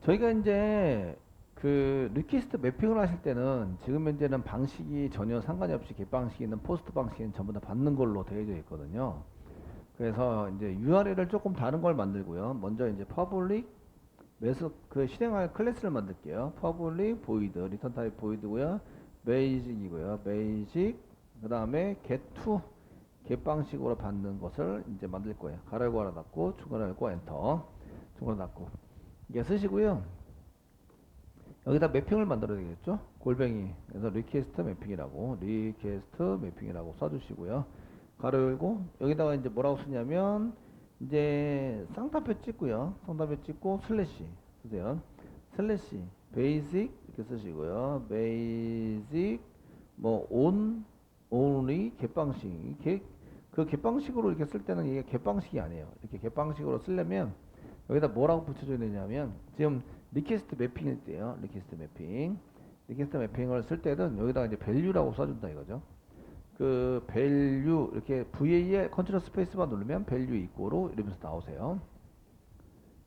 저희가 이제 그 리퀘스트 매핑을 하실 때는 지금 현재는 방식이 전혀 상관이 없이 겟 방식이든 포스트 방식은 전부 다 받는 걸로 되어져 있거든요. 그래서 이제 URL을 조금 다른 걸 만들고요. 먼저 이제 public 메소 그 실행할 클래스를 만들게요. public void return type void고요. basic이고요. basic 그다음에 get to 겟 방식으로 받는 것을 이제 만들 거예요. 가로 열고 하나 닫고 중괄호 열고 엔터 중괄호 닫고 이게 쓰시고요. 여기다 매핑을 만들어야 되겠죠? 골뱅이 그래서 리퀘스트 매핑이라고 써주시고요. 가로 열고 여기다가 이제 뭐라고 쓰냐면 이제 쌍따표 찍고요. 쌍따표 찍고 슬래시 쓰세요. 슬래시 베이직 이렇게 쓰시고요. 베이직 뭐 on only 겟방식 그 겟방식으로 이렇게 쓸 때는 이게 겟방식이 아니에요. 이렇게 겟방식으로 쓰려면 여기다 뭐라고 붙여줘야 되냐면 지금 리퀘스트 매핑일 때요. 리퀘스트 매핑을 쓸 때는 여기다가 이제 value라고 써준다 이거죠. 그 value 이렇게 VA에 컨트롤 스페이스바 누르면 value 이꼬로 이러면서 나오세요.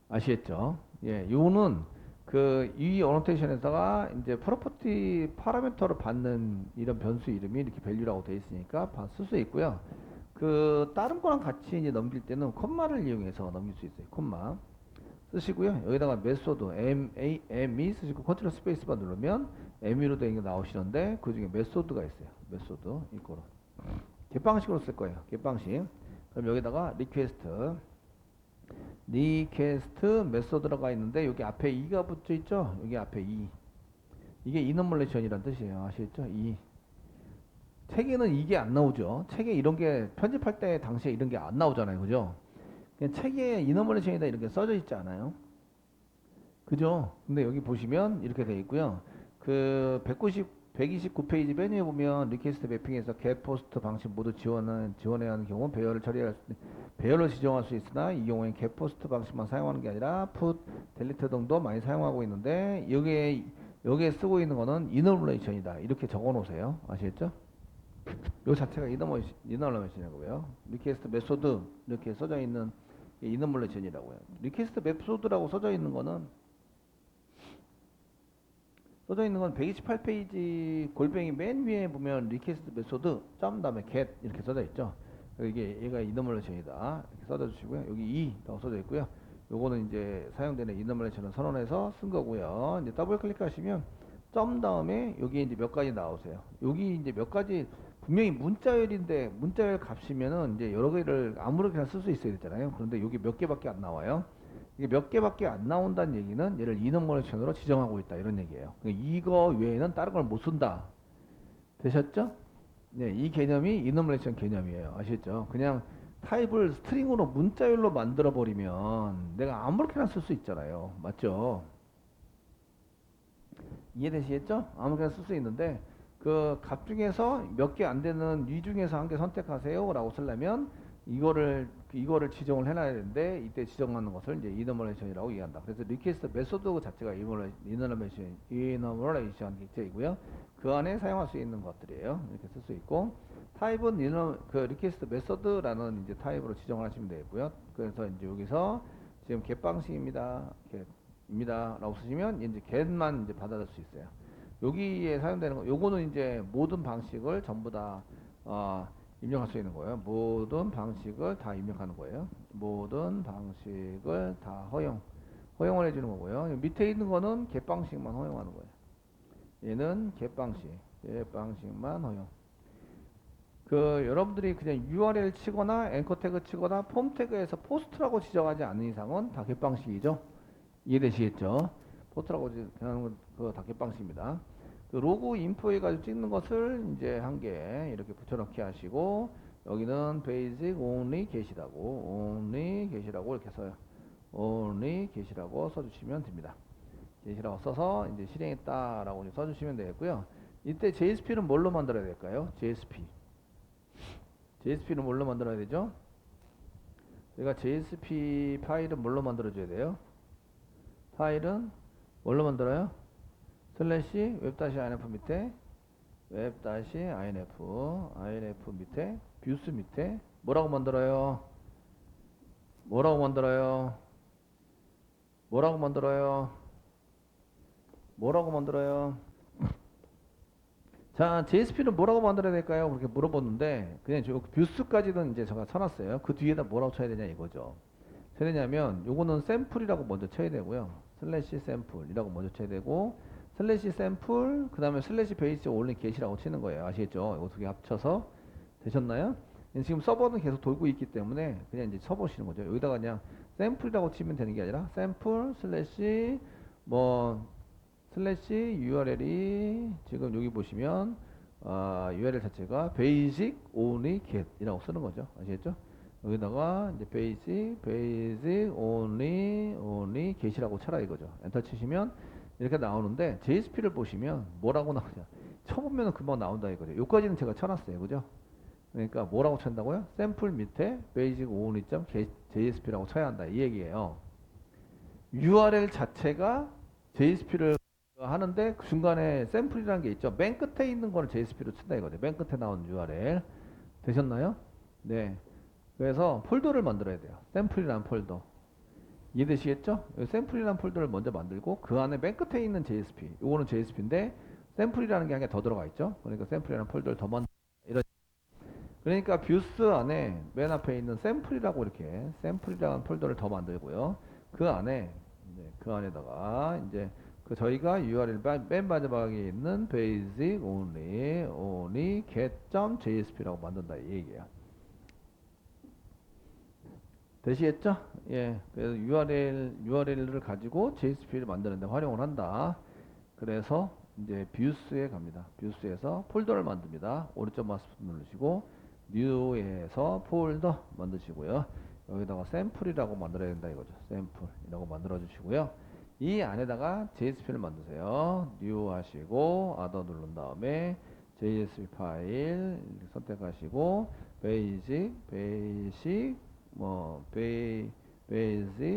아시겠죠? 예, 요는 그 이 어노테이션에다가 이제 프로퍼티 파라미터를 받는 이런 변수 이름이 이렇게 value라고 되어 있으니까 쓸 수 있고요. 그 다른 거랑 같이 이제 넘길 때는 콤마를 이용해서 넘길 수 있어요. 콤마. 쓰시고요. 여기다가 메소드 ME 쓰시고 컨트롤 스페이스바 누르면 ME로 된 게 나오시는데 그 중에 메소드가 있어요. 메소드 이거로 겟방식으로 쓸 거예요. 겟방식. 그럼 여기다가 리퀘스트 메소드가 있는데 여기 앞에 2가 붙어 있죠. 여기 앞에 2. 이게 이너멀레이션이란 뜻이에요. 아시겠죠? 2. 책에는 이게 안 나오죠. 책에 이런 게 편집할 때 당시에 이런 게 안 나오잖아요. 그죠? 그냥 책에 이너멀레이션이다 이렇게 써져 있지 않아요? 그죠? 근데 여기 보시면 이렇게 돼 있고요. 그 129페이지 맨 위에 보면 리퀘스트 매핑에서 get 포스트 방식 모두 지원해야 하는 경우 배열을 지정할 수 있으나 이 경우엔 get 포스트 방식만 사용하는 게 아니라 put, delete 등도 많이 사용하고 있는데 여기에 쓰고 있는 거는 이너멀레이션이다 이렇게 적어 놓으세요. 아시겠죠? 요 자체가 이너멀레이션이라고요. 리퀘스트 메소드 이렇게 써져 있는 이너멀레이션이라고요. 리퀘스트 메소드라고 써져 있는 건 128페이지 골뱅이 맨 위에 보면 리퀘스트 메소드 점 다음에 get 이렇게 써져 있죠. 이게 얘가 이너멀레이션이다 이렇게 써져 주시고요. 여기 2라고 써져 있고요. 요거는 이제 사용되는 이너멀레이션을 선언해서 쓴 거고요. 이제 더블 클릭하시면 점 다음에 여기 이제 몇 가지 나오세요. 여기 이제 몇 가지 분명히 문자열인데 문자열 값이면은 이제 여러 개를 아무렇게나 쓸 수 있어야 되잖아요. 그런데 여기 몇 개밖에 안 나와요. 이게 몇 개밖에 안 나온다는 얘기는 얘를 이너멀레이션으로 지정하고 있다 이런 얘기예요. 그러니까 이거 외에는 다른 걸 못 쓴다. 되셨죠? 네, 이 개념이 이너멀레이션 개념이에요. 아시겠죠? 그냥 타입을 스트링으로 문자열로 만들어 버리면 내가 아무렇게나 쓸 수 있잖아요. 맞죠? 이해되시겠죠? 아무렇게나 쓸 수 있는데 그 값 중에서 몇 개 안 되는 위 중에서 한 개 선택하세요라고 쓰려면 이거를 지정을 해놔야 되는데 이때 지정하는 것을 이제 이너멀레이션이라고 이해한다. 그래서 리퀘스트 메소드 자체가 이너멀레이션 객체이고요. 그 안에 사용할 수 있는 것들이에요. 이렇게 쓸 수 있고 타입은 그 리퀘스트 메소드라는 이제 타입으로 지정을 하시면 되고요. 그래서 이제 여기서 지금 get 방식입니다. 입니다. 라고 쓰시면 이제 get만 이제 받아줄 수 있어요. 여기에 사용되는 거, 요거는 이제 모든 방식을 전부 다 입력할 수 있는 거예요. 모든 방식을 다 입력하는 거예요. 모든 방식을 다 허용을 해주는 거고요. 밑에 있는 거는 get 방식만 허용하는 거예요. 얘는 get 방식만 허용. 그 여러분들이 그냥 URL 치거나 앵커 태그 치거나 폼 태그에서 포스트라고 지정하지 않는 이상은 다 get 방식이죠. 이해되시겠죠? 포스트라고 지정하는 건 다 get 방식입니다. 그 로그 인포 해가지고 찍는 것을 이제 한 개 이렇게 붙여넣기 하시고 여기는 basic only get이라고 이렇게 써요. only get이라고 써주시면 됩니다. get이라고 써서 이제 실행했다라고 써주시면 되겠고요. 이때 JSP는 뭘로 만들어야 될까요? JSP는 뭘로 만들어야 되죠? 제가 JSP 파일은 뭘로 만들어줘야 돼요? 파일은 뭘로 만들어요? 슬래시 웹-inf 밑에 웹-inf 밑에 뷰스 밑에 뭐라고 만들어요? 뭐라고 만들어요? 뭐라고 만들어요? 자, JSP는 뭐라고 만들어야 될까요? 그렇게 물어봤는데 그냥 저 뷰스까지는 이제 제가 쳐놨어요. 그 뒤에다 뭐라고 쳐야 되냐 이거죠. 쳐야 되냐면 요거는 샘플이라고 먼저 쳐야 되고요. 슬래시 샘플이라고 먼저 쳐야 되고 슬래시 샘플 그 다음에 슬래시 베이스 올린 get이라고 치는 거예요. 아시겠죠? 이거 두 개 합쳐서 되셨나요? 지금 서버는 계속 돌고 있기 때문에 그냥 이제 쳐보시는 거죠. 여기다가 그냥 샘플이라고 치면 되는 게 아니라 샘플 슬래시 뭐 슬래시 URL이 지금 여기 보시면 URL 자체가 basic only get 이라고 쓰는 거죠. 아시겠죠? 여기다가 이제 basic only get이라고 쳐라 이거죠. 엔터 치시면 이렇게 나오는데 JSP를 보시면 뭐라고 나오냐? 쳐보면 금방 나온다 이거죠. 여기까지는 제가 쳐놨어요. 그죠? 그러니까 뭐라고 쳤다고요? 샘플 밑에 basic only.jsp라고 쳐야 한다 이 얘기예요. URL 자체가 JSP를 하는데 그 중간에 샘플이라는 게 있죠. 맨 끝에 있는 거를 JSP로 친다 이거죠. 맨 끝에 나오는 URL 되셨나요? 네. 그래서 폴더를 만들어야 돼요. 샘플이라는 폴더 이해되시겠죠? 샘플이라는 폴더를 먼저 만들고 그 안에 맨 끝에 있는 JSP 이거는 JSP인데 샘플이라는 게 한 개 더 들어가 있죠. 그러니까 샘플이라는 폴더를 더 만들 이런 그러니까 뷰스 안에 맨 앞에 있는 샘플이라고 이렇게 샘플이라는 폴더를 더 만들고요. 그 안에 이제 그 안에다가 이제 그 저희가 URL 맨 마지막에 있는 basic only get.jsp라고 만든다 이 얘기예요. 되시겠죠? 예. 그래서 URL을 가지고 JSP를 만드는데 활용을 한다. 그래서 이제 뷰스에 갑니다. 뷰스에서 폴더를 만듭니다. 오른쪽 마우스 누르시고 뉴에서 폴더 만드시고요. 여기다가 샘플이라고 만들어야 된다 이거죠. 샘플이라고 만들어 주시고요. 이 안에다가 JSP를 만드세요. 뉴 하시고 아더 누른 다음에 JSP 파일 선택하시고 basic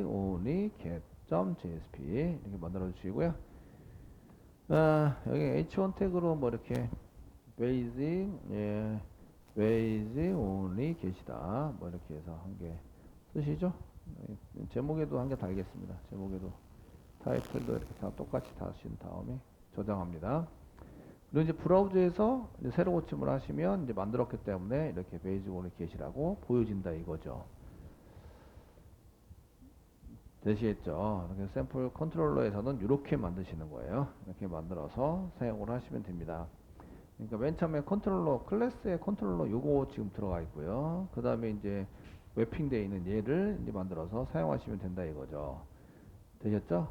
only get.jsp 이렇게 만들어 주시고요. 여기 h1 태그로 뭐 이렇게 basic only get이다 뭐 이렇게 해서 한 개 쓰시죠. 제목에도 한 개 달겠습니다. 제목에도 타이틀도 이렇게 다 똑같이 다신 다음에 저장합니다. 그리고 이제 브라우저에서 이제 새로 고침을 하시면 이제 만들었기 때문에 이렇게 basic only get이라고 보여진다 이거죠. 되시겠죠? 이렇게 샘플 컨트롤러에서는 이렇게 만드시는 거예요. 이렇게 만들어서 사용을 하시면 됩니다. 그러니까 맨 처음에 컨트롤러 클래스의 컨트롤러 요거 지금 들어가 있고요. 그 다음에 이제 웹핑되어 있는 얘를 이제 만들어서 사용하시면 된다 이거죠. 되셨죠?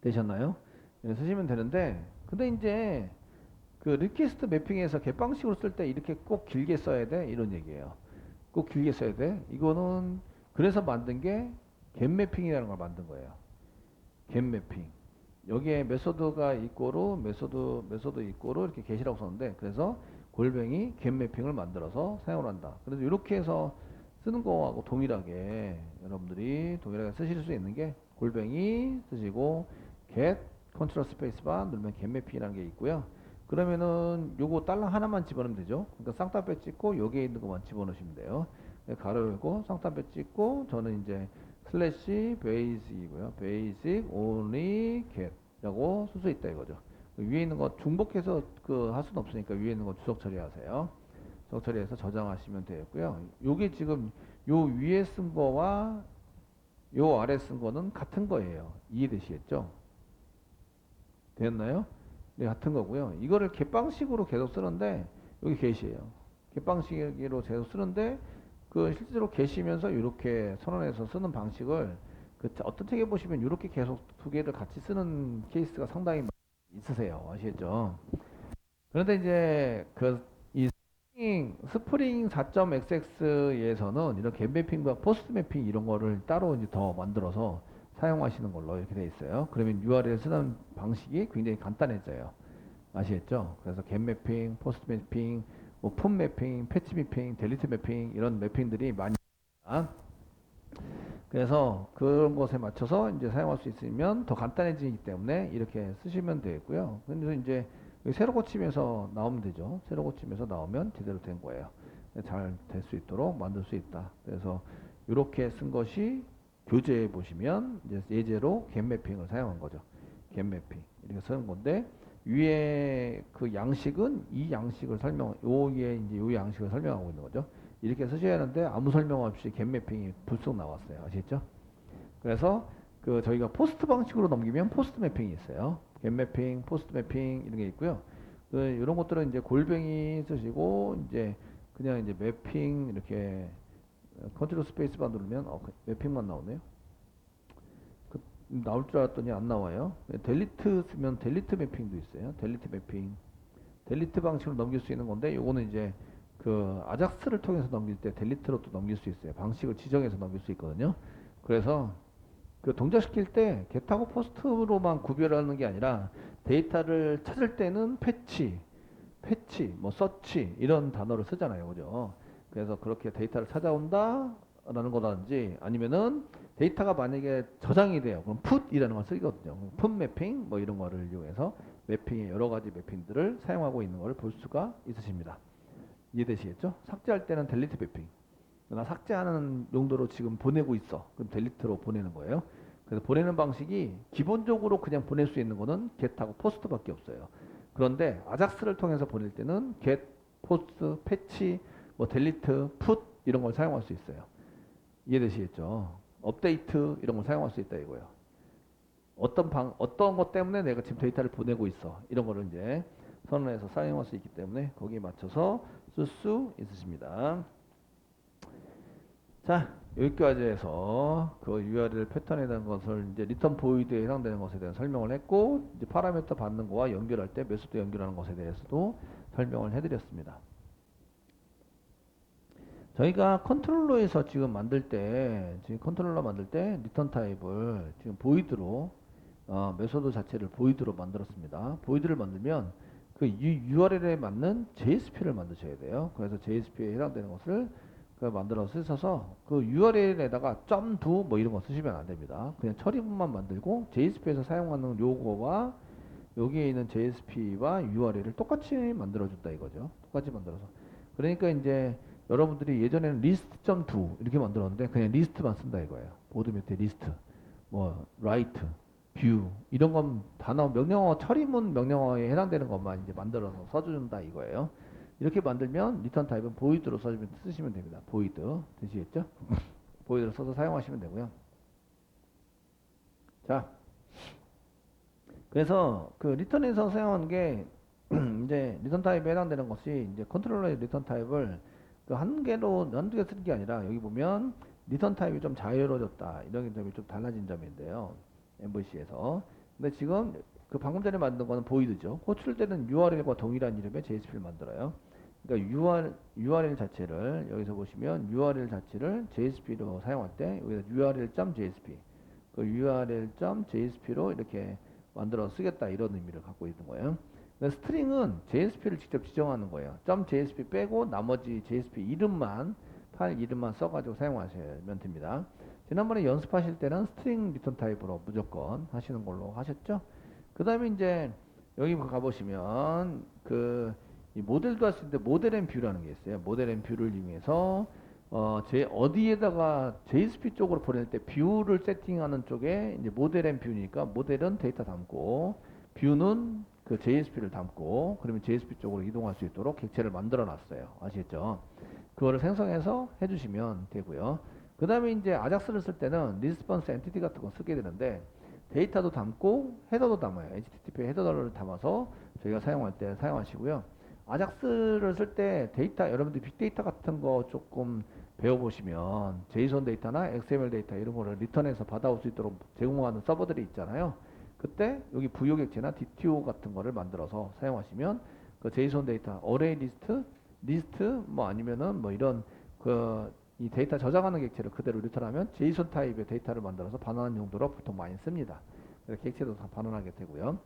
되셨나요? 네, 쓰시면 되는데 근데 이제 그 리퀘스트 매핑에서 개방식으로 쓸 때 이렇게 꼭 길게 써야 돼 이런 얘기예요. 꼭 길게 써야 돼. 이거는 그래서 만든 게 getMapping이라는 걸 만든 거예요. getMapping. 여기에 메소드가 이꼬로 메소드 이꼬로 이렇게 get이라고 썼는데 그래서 골뱅이 getMapping을 만들어서 사용을 한다. 그래서 이렇게 해서 쓰는 거하고 동일하게 여러분들이 동일하게 쓰실 수 있는 게 골뱅이 쓰시고 get 컨트롤 스페이스바 누르면 getMapping이라는 게 있고요. 그러면은 요거 달러 하나만 집어넣으면 되죠. 그러니까 쌍따옴표 찍고 여기에 있는 것만 집어넣으시면 돼요. 가로 열고 쌍따옴표 찍고 저는 이제 슬래시 베이직이고요. 베이직 only get라고 쓸 수 있다 이거죠. 위에 있는 거 중복해서 그 할 수는 없으니까 위에 있는 거 주석 처리하세요. 주석 처리해서 저장하시면 되겠고요. 요게 지금 요 위에 쓴 거와 요 아래 쓴 거는 같은 거예요. 이해되시겠죠? 됐나요? 네, 같은 거고요. 이거를 get방식으로 계속 쓰는데 여기 get이에요. get방식으로 계속 쓰는데 그 실제로 get이면서 이렇게 선언해서 쓰는 방식을 그 어떤 책에 보시면 이렇게 계속 두 개를 같이 쓰는 케이스가 상당히 있으세요. 아시겠죠? 그런데 이제 그 이 스프링 4.xx에서는 이런 get맵핑과 포스트 매핑 이런 거를 따로 이제 더 만들어서 사용하시는 걸로 이렇게 돼 있어요. 그러면 URL 쓰는 방식이 굉장히 간단해져요. 아시겠죠? 그래서 get맵핑, 포스트 매핑, 뭐 폼 매핑, 패치 매핑, 델리트 매핑 이런 매핑들이 많이 있습니다. 그래서 그런 것에 맞춰서 이제 사용할 수 있으면 더 간단해지기 때문에 이렇게 쓰시면 되겠고요. 그래서 이제 새로 고침에서 나오면 되죠. 새로 고침에서 나오면 제대로 된 거예요. 잘 될 수 있도록 만들 수 있다. 그래서 이렇게 쓴 것이 교재에 보시면 이제 예제로 겟 매핑을 사용한 거죠. 겟 매핑 이렇게 쓰는 건데 위에 그 양식은 이 양식을 요 위에 이제 요 양식을 설명하고 있는 거죠. 이렇게 쓰셔야 하는데 아무 설명 없이 겟 매핑이 불쑥 나왔어요. 아시겠죠? 그래서 그 저희가 포스트 방식으로 넘기면 포스트 매핑이 있어요. 겟 매핑, 포스트 매핑 이런 게 있고요. 그 이런 것들은 이제 골뱅이 쓰시고 이제 그냥 이제 매핑 이렇게 컨트롤 스페이스바 누르면 매핑만 나오네요. 나올 줄 알았더니 안 나와요. 델리트 쓰면 델리트 매핑도 있어요. 델리트 매핑. 델리트 방식으로 넘길 수 있는 건데 요거는 이제 그 아작스를 통해서 넘길 때 델리트로 또 넘길 수 있어요. 방식을 지정해서 넘길 수 있거든요. 그래서 그 동작시킬 때 get하고 post로만 구별하는 게 아니라 데이터를 찾을 때는 패치, 뭐 서치 이런 단어를 쓰잖아요. 그죠? 그래서 그렇게 데이터를 찾아온다 라는 거라든지 아니면은 데이터가 만약에 저장이 돼요. 그럼 put이라는 걸 쓰거든요. put 매핑 뭐 이런 거를 이용해서 매핑의 여러 가지 매핑들을 사용하고 있는 걸 볼 수가 있으십니다. 이해되시겠죠? 삭제할 때는 delete 매핑. 나 삭제하는 용도로 지금 보내고 있어. 그럼 델리트로 보내는 거예요. 그래서 보내는 방식이 기본적으로 그냥 보낼 수 있는 거는 get하고 post밖에 없어요. 그런데 아작스를 통해서 보낼 때는 get, post, patch, 뭐 delete, put 이런 걸 사용할 수 있어요. 이해되시겠죠? 업데이트 이런 걸 사용할 수 있다 이거예요. 어떤 것 때문에 내가 지금 데이터를 보내고 있어. 이런 거를 이제 선언해서 사용할 수 있기 때문에 거기에 맞춰서 쓸 수 있으십니다. 자, 여기까지 해서 그 URL 패턴에 대한 것을 이제 리턴 보이드에 해당되는 것에 대한 설명을 했고, 이제 파라미터 받는 거와 연결할 때 메소드 연결하는 것에 대해서도 설명을 해드렸습니다. 저희가 컨트롤러에서 지금 컨트롤러 만들 때 리턴 타입을 지금 보이드로 메소드 자체를 보이드로 만들었습니다. 보이드를 만들면 그 URL에 맞는 JSP를 만드셔야 돼요. 그래서 JSP에 해당되는 것을 만들어서 쓰셔서 그 URL에다가 .do 뭐 이런 거 쓰시면 안 됩니다. 그냥 처리문만 만들고 JSP에서 사용하는 요거와 여기에 있는 JSP와 URL을 똑같이 만들어준다 이거죠. 똑같이 만들어서. 그러니까 이제 여러분들이 예전에는 list.do 이렇게 만들었는데 그냥 리스트만 쓴다 이거예요. 보드 밑에 리스트, 뭐 write, view 이런 건 단어 명령어 처리문 명령어에 해당되는 것만 이제 만들어서 써준다 이거예요. 이렇게 만들면 리턴 타입은 보이드로 쓰시면 됩니다. 보이드 되시겠죠? 보이드로 써서 사용하시면 되고요. 자, 그래서 그 리턴에서 사용하는 게 이제 리턴 타입에 해당되는 것이 이제 컨트롤러의 리턴 타입을 그 한두 개 쓰는 게 아니라 여기 보면 리턴 타입이 좀 자유로워졌다 이런 점이 좀 달라진 점인데요. MVC에서. 근데 지금 그 방금 전에 만든 거는 보이드죠. 호출되는 URL과 동일한 이름의 JSP를 만들어요. 그러니까 URL 자체를 여기서 보시면 URL 자체를 JSP로 사용할 때 여기다 URL.jsp 그 URL.jsp로 이렇게 만들어 쓰겠다 이런 의미를 갖고 있는 거예요. 스트링은 JSP를 직접 지정하는 거예요. .jsp 빼고 나머지 JSP 이름만 파일 이름만 써가지고 사용하시면 됩니다. 지난번에 연습하실 때는 스트링 리턴 타입으로 무조건 하시는 걸로 하셨죠? 그 다음에 이제 여기 가보시면 이 모델도 할 수 있는데 모델 앤 뷰라는 게 있어요. 모델 앤 뷰를 이용해서 어디에다가 JSP 쪽으로 보낼 때 뷰를 세팅하는 쪽에 이제 모델 앤 뷰니까 모델은 데이터 담고 뷰는 그 JSP를 담고 그러면 JSP 쪽으로 이동할 수 있도록 객체를 만들어 놨어요. 아시겠죠? 그거를 생성해서 해주시면 되고요. 그 다음에 이제 아작스를 쓸 때는 리스폰스 엔티티 같은 거 쓰게 되는데 데이터도 담고 헤더도 담아요. HTTP 헤더를 담아서 저희가 사용할 때 사용하시고요. 아작스를 쓸 때 데이터 여러분들 빅데이터 같은 거 조금 배워보시면 제이손 데이터나 XML 데이터 이런 거를 리턴해서 받아올 수 있도록 제공하는 서버들이 있잖아요. 그때 여기 부요 객체나 DTO 같은 거를 만들어서 사용하시면 그 제이손 데이터 어레이 리스트 뭐 아니면은 뭐 이런 이 데이터 저장하는 객체를 그대로 리턴하면 제이손 타입의 데이터를 만들어서 반환하는 용도로 보통 많이 씁니다. 그래서 객체도 다 반환하게 되고요.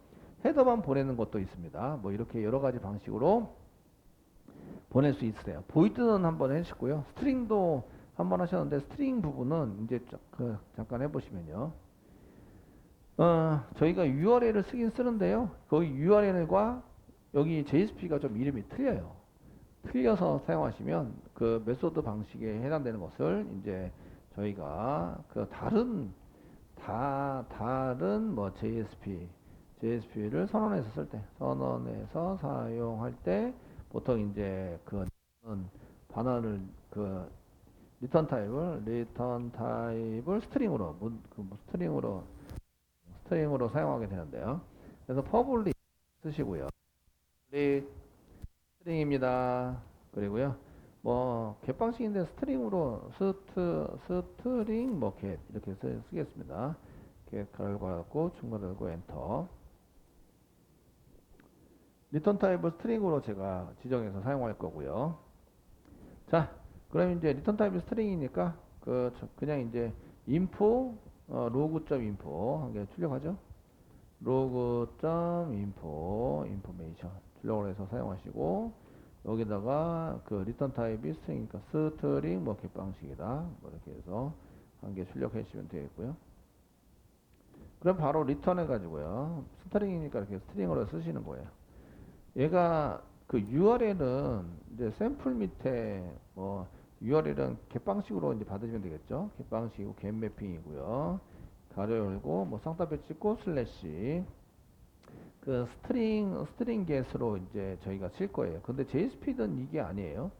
헤더만 보내는 것도 있습니다. 뭐 이렇게 여러 가지 방식으로 보낼 수 있으세요. 보이드는 한번 해주시고요. 스트링도 한번 하셨는데 스트링 부분은 이제 잠깐 해보시면요. 저희가 URL을 쓰긴 쓰는데요. 거기 URL과 여기 JSP가 좀 이름이 틀려요. 틀려서 사용하시면 그 메소드 방식에 해당되는 것을 이제 저희가 그 다른 뭐 JSP를 선언해서 사용할 때 보통 이제 그 반환을 그 리턴 타입을 스트링으로 사용하게 되는데요. 그래서 퍼블릭 쓰시고요. 퍼블릭 스트링입니다. 그리고요. 뭐 겟 방식인데 스트링으로 스트링 뭐 겟 이렇게 쓰겠습니다. 겟 걸고 중괄 걸고 엔터. 리턴 타입을 스트링으로 제가 지정해서 사용할 거고요. 자, 그럼 이제 리턴 타입이 스트링이니까 그냥 이제 info 로그.info 한 개 출력하죠. 로그.info information 출력을 해서 사용하시고 여기다가 그 리턴 타입이 스트링이니까 스트링 뭐 겟 방식이다 뭐 이렇게 해서 한 개 출력해 주시면 되겠고요. 그럼 바로 리턴 해가지고요. 스트링이니까 이렇게 스트링으로 쓰시는 거예요. 얘가 그 URL은 이제 샘플 밑에 뭐 URL은 겟 방식으로 이제 받으시면 되겠죠. 겟 방식이고 겟 매핑이고요. 가로 열고 뭐 쌍따옴표 찍고 슬래시 그 스트링 get으로 이제 저희가 칠 거예요. 근데 JSP는 이게 아니에요.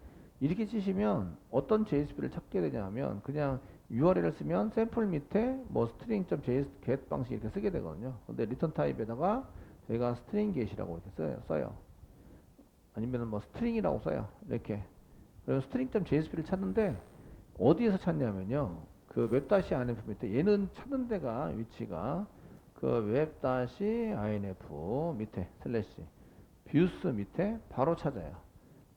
이렇게 치시면 어떤 JSP를 찾게 되냐면 그냥 URL을 쓰면 샘플 밑에 뭐 string.get 방식 이렇게 쓰게 되거든요. 근데 리턴 타입에다가 저희가 string get이라고 이렇게 써요. 아니면 뭐 string이라고 써요. 이렇게. 그래서 string.jsp를 찾는데 어디에서 찾냐면요. 그 웹-inf 밑에 얘는 찾는 데가 위치가 그 웹-inf 밑에 슬래시 뷰스 밑에 바로 찾아요.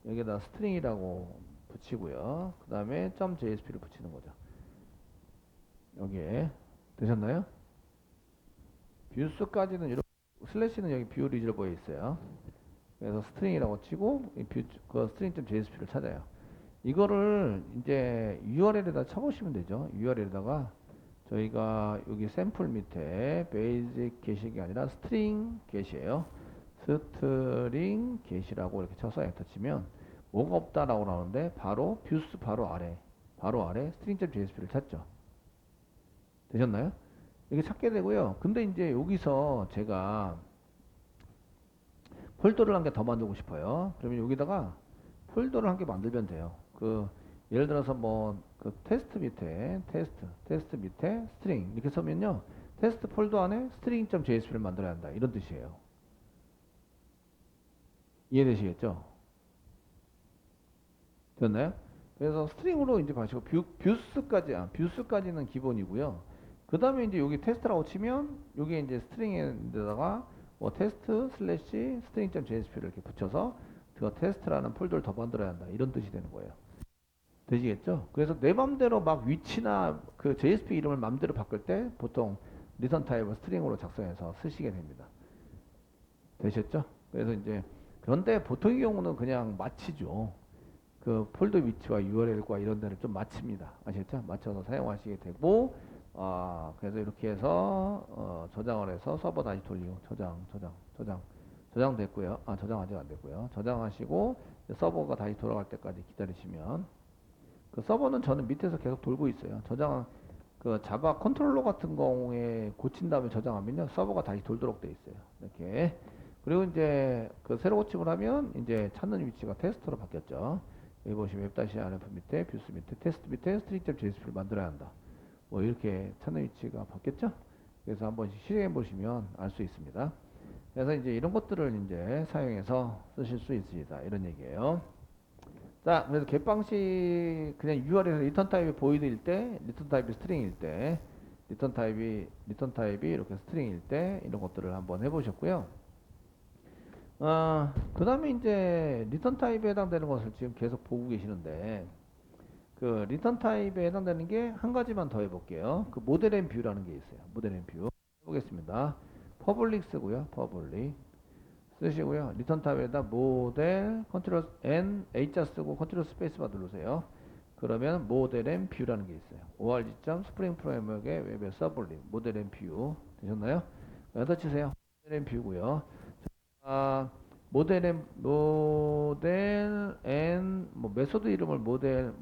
여기다 스트링이라고 붙이고요. 그 다음에 .jsp를 붙이는 거죠. 여기에 되셨나요? 뷰스까지는 이렇게 슬래시는 여기 뷰 리저버에 있어요. 그래서 스트링이라고 치고 그 string.jsp를 찾아요. 이거를 이제 URL에다 쳐보시면 되죠. URL에다가 저희가 여기 샘플 밑에 베이직 게시가 아니라 스트링 게시예요. 스트링 게시라고 이렇게 쳐서 엔터 치면 뭐가 없다라고 나오는데 바로 뷰스 바로 아래 string.jsp를 찾죠. 되셨나요? 이렇게 찾게 되고요. 근데 이제 여기서 제가 폴더를 한 개 더 만들고 싶어요. 그러면 여기다가 폴더를 한 개 만들면 돼요. 예를 들어서 뭐 테스트 밑에 스트링 이렇게 써면요. 테스트 폴더 안에 string.jsp를 만들어야 한다. 이런 뜻이에요. 이해되시겠죠? 됐나요? 그래서 스트링으로 이제 가시고 뷰스까지는 기본이고요. 그 다음에 이제 여기 테스트라고 치면 여기 이제 스트링에다가 뭐 테스트 슬래시 string.jsp를 이렇게 붙여서 그 테스트라는 폴더를 더 만들어야 한다. 이런 뜻이 되는 거예요. 되시겠죠? 그래서 내 맘대로 막 위치나 그 JSP 이름을 맘대로 바꿀 때 보통 리턴 타입을 스트링으로 작성해서 쓰시게 됩니다. 되셨죠? 그래서 이제 그런데 보통의 경우는 그냥 마치죠. 그 폴더 위치와 URL과 이런 데를 좀 맞춥니다. 아시겠죠? 맞춰서 사용하시게 되고 그래서 이렇게 해서 저장을 해서 서버 다시 돌리고 저장 됐고요. 저장 아직 안 됐고요. 저장하시고 서버가 다시 돌아갈 때까지 기다리시면 그 서버는 저는 밑에서 계속 돌고 있어요. 그 자바 컨트롤러 같은 경우에 고친 다음에 저장하면요. 서버가 다시 돌도록 돼 있어요. 이렇게. 그리고 이제 그 새로 고침을 하면 이제 찾는 위치가 테스트로 바뀌었죠. 여기 보시면 웹-inf 밑에 뷰스 밑에 테스트 밑에 string.jsp를 만들어야 한다. 뭐 이렇게 찾는 위치가 바뀌었죠. 그래서 한번 실행해 보시면 알 수 있습니다. 그래서 이제 이런 것들을 이제 사용해서 쓰실 수 있습니다. 이런 얘기예요. 자, 그래서 겟 방식 그냥 URL에서 리턴 타입이 보이드일 때, 리턴 타입이 스트링일 때, 리턴 타입이 이렇게 스트링일 때 이런 것들을 한번 해보셨고요. 그 다음에 이제 리턴 타입에 해당되는 것을 지금 계속 보고 계시는데 그 리턴 타입에 해당되는 게 한 가지만 더 해볼게요. 그 모델 앤 뷰라는 게 있어요. 모델 앤 뷰 해보겠습니다. 퍼블릭 쓰고요. 퍼블릭 쓰시고요. 리턴 타입에다 모델 컨트롤 N H자 쓰고 컨트롤 스페이스바 누르세요. 그러면 모델 앤 뷰라는 게 있어요. org.spring 프레임워크의 웹의 서블릿 모델 앤 뷰 되셨나요? 여기다 치세요. 모델 앤 뷰고요. 모델 앤 뭐 메소드 이름을 모델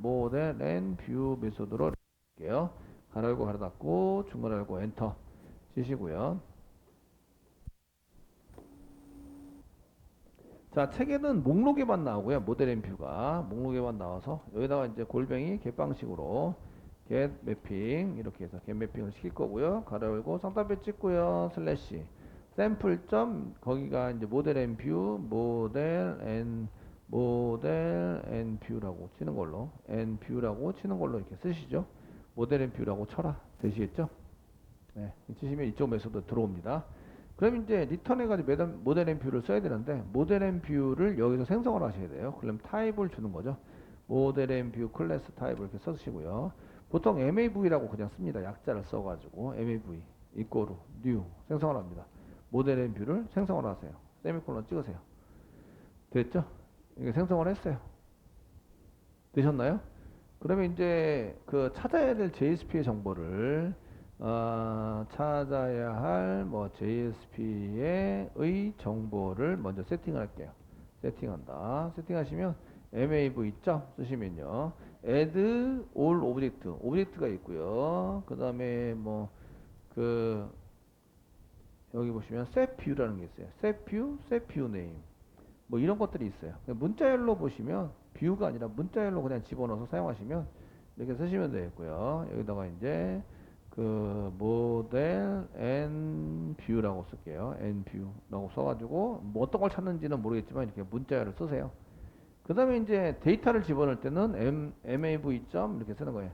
앤 뷰 메소드로 볼게요. 가로 열고 가로 닫고 중괄호 열고 엔터 치시고요. 자, 책에는 목록에만 나오고요. 모델 앤 뷰가 목록에만 나와서 여기다가 이제 골뱅이 겟방식으로 get 매핑 이렇게 해서 get 매핑을 시킬 거고요. 가로 열고 상단표 찍고요. 슬래시 샘플 점 거기가 이제 모델 앤 뷰 모델 앤 뷰라고 치는 걸로 앤 뷰라고 치는 걸로 이렇게 쓰시죠. 모델 앤 뷰라고 쳐라. 되시겠죠? 네, 치시면 이쪽 메소드 들어옵니다. 그럼 이제 리턴 해가지고 모델 앤 뷰를 써야 되는데 모델 앤 뷰를 여기서 생성을 하셔야 돼요. 그럼 타입을 주는 거죠. 모델 앤 뷰 클래스 타입을 이렇게 써주시고요. 보통 MAV라고 그냥 씁니다. 약자를 써가지고 MAV 이꼬르 new 생성을 합니다. 모델 앤 뷰를 생성을 하세요. 세미콜론 찍으세요. 됐죠? 이게 생성을 했어요. 되셨나요? 그러면 이제 그 찾아야 될 JSP의 정보를 찾아야 할 뭐 JSP의 정보를 먼저 세팅을 할게요. 세팅한다. 세팅하시면 MAV 점 쓰시면요. add all object 오브젝트가 있고요. 그 다음에 뭐 그 여기 보시면 set view라는 게 있어요. set view, set view name 뭐 이런 것들이 있어요. 문자열로 보시면 뷰가 아니라 문자열로 그냥 집어넣어서 사용하시면 이렇게 쓰시면 되겠고요. 여기다가 이제 그 모델 앤 뷰라고 쓸게요. 앤 뷰라고 써가지고 뭐 어떤 걸 찾는지는 모르겠지만 이렇게 문자열을 쓰세요. 그 다음에 이제 데이터를 집어넣을 때는 mav 점 이렇게 쓰는 거예요.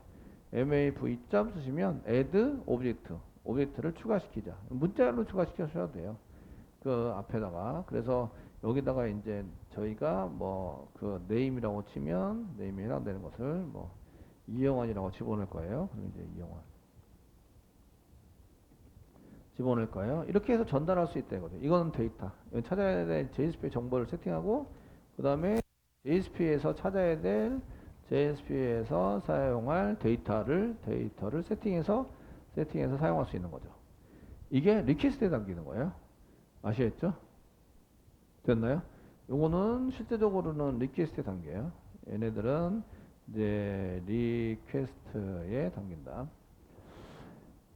mav 점 쓰시면 add object 오브젝트를 추가시키자. 문자열로 추가시켜셔도 돼요. 그 앞에다가 그래서 여기다가 이제 저희가 뭐 그 네임이라고 치면 네임에 해당되는 것을 뭐 이영환이라고 집어넣을 거예요. 그럼 이제 이영환 집어넣을 거예요. 이렇게 해서 전달할 수 있다 이거죠. 이거는 데이터. 찾아야 될 JSP 정보를 세팅하고 그 다음에 JSP에서 찾아야 될 JSP에서 사용할 데이터를 세팅해서 사용할 수 있는 거죠. 이게 리퀘스트에 담기는 거예요. 아시겠죠? 됐나요? 요거는 실제적으로는 리퀘스트에 담겨요. 얘네들은 이제 리퀘스트에 담긴다.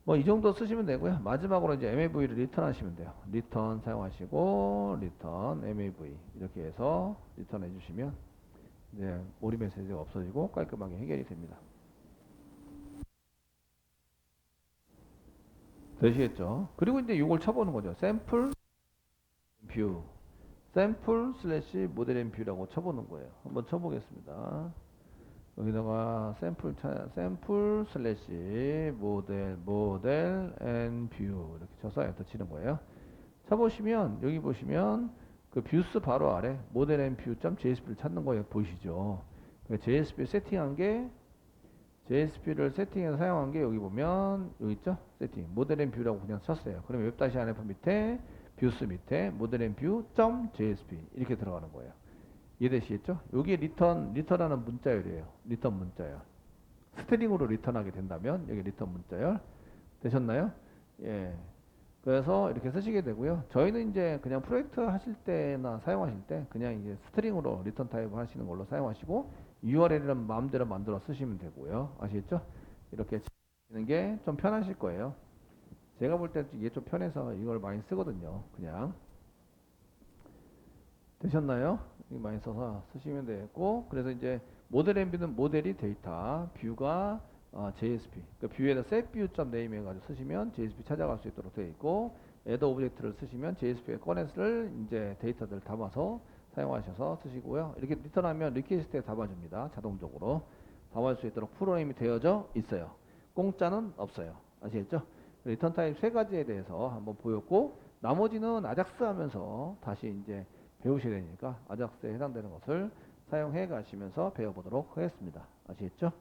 뭐 이 정도 쓰시면 되고요. 마지막으로 이제 MAV를 리턴 하시면 돼요. 리턴 사용하시고 리턴 MAV 이렇게 해서 리턴 해주시면 이제 오리 메시지가 없어지고 깔끔하게 해결이 됩니다. 되시겠죠? 그리고 이제 이걸 쳐보는 거죠. 샘플 뷰 샘플 슬래시 모델 앤 뷰라고 쳐보는 거예요. 한번 쳐보겠습니다. 여기다가 샘플 슬래시 모델 앤 뷰 이렇게 쳐서 엔터 치는 거예요. 쳐보시면 여기 보시면 그 뷰스 바로 아래 모델 앤 뷰 점 JSP를 찾는 거예요. 보이시죠? JSP 세팅한 게 JSP를 세팅해서 사용한 게 여기 보면 여기 있죠? 세팅 모델 앤 뷰라고 그냥 쳤어요. 그러면 웹-안f 밑에 뷰스 밑에 모델 앤 뷰 점 JSP 이렇게 들어가는 거예요. 이해되시겠죠? 여기 리턴하는 문자열이에요. 리턴 문자열. 스트링으로 리턴하게 된다면 여기 리턴 문자열 되셨나요? 예. 그래서 이렇게 쓰시게 되고요. 저희는 이제 그냥 프로젝트 하실 때나 사용하실 때 그냥 이제 스트링으로 리턴 타입 하시는 걸로 사용하시고 URL은 마음대로 만들어 쓰시면 되고요. 아시겠죠? 이렇게 쓰는 게 좀 편하실 거예요. 제가 볼 때 이게 좀 편해서 이걸 많이 쓰거든요. 그냥 되셨나요? 많이 써서 쓰시면 되겠고 그래서 이제 모델 앤 뷰는 모델이 데이터 뷰가 JSP 그 뷰에다 setView.name 해가지고 쓰시면 JSP 찾아갈 수 있도록 되어 있고 add 오브젝트를 쓰시면 JSP의 꺼넷을 이제 데이터들 담아서 사용하셔서 쓰시고요. 이렇게 리턴하면 리퀘스트에 담아줍니다. 자동적으로 담아줄 수 있도록 프로그램이 되어져 있어요. 공짜는 없어요. 아시겠죠? 리턴 타입 세 가지에 대해서 한번 보였고 나머지는 아작스 하면서 다시 이제 배우셔야 되니까 아작스에 해당되는 것을 사용해 가시면서 배워보도록 하겠습니다. 아시겠죠?